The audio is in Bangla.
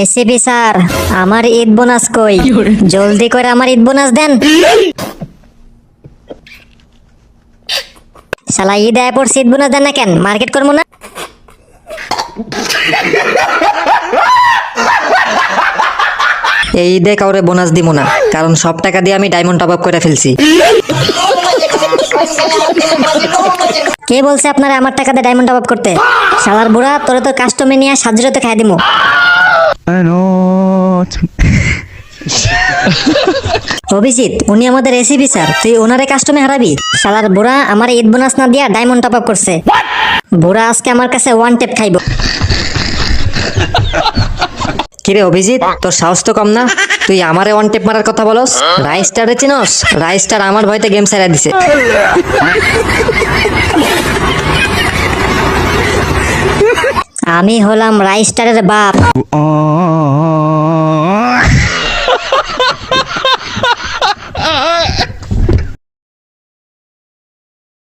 এসিপি স্যার, আমার ঈদ বোনাস কই? জলদি করে আমার ঈদ বোনাস দেন। শালা ঈদ আয় পড়ছে, ঈদ বোনাস দেন না কেন? মার্কেট করবো না? এই ঈদে কাউরে বোনাস দিব না, কারণ সব টাকা দিয়ে আমি ডায়মন্ড টপ আপ করে ফেলছি। কে বলছে আপনারা আমার টাকা দিয়ে ডায়মন্ড টপ আপ করতে? শালার বুড়া, তোরে তো কাস্টমে নিয়ে সাজরতে খাই দিমু। অভিজিৎ, উনি আমাদের এসিপি স্যার, তুই ওনারে কাস্টমে হারাবি? শালার বুড়া আমার ঈদ বোনাস না দিয়া ডায়মন্ড টপ আপ করছে। বুড়া আজকে আমার কাছে ওয়ান টেপ খাইব। কিরে অভিজিৎ, তোর সাহস তো কম না? তুই আমারে ওয়ান টেপ মারার কথা বলস? রাইস্টারে চিনস? রাইস্টার আমার ভয়তে গেম ছেড়ে দিছে। আমি হলাম রাইস্টারের বাপ।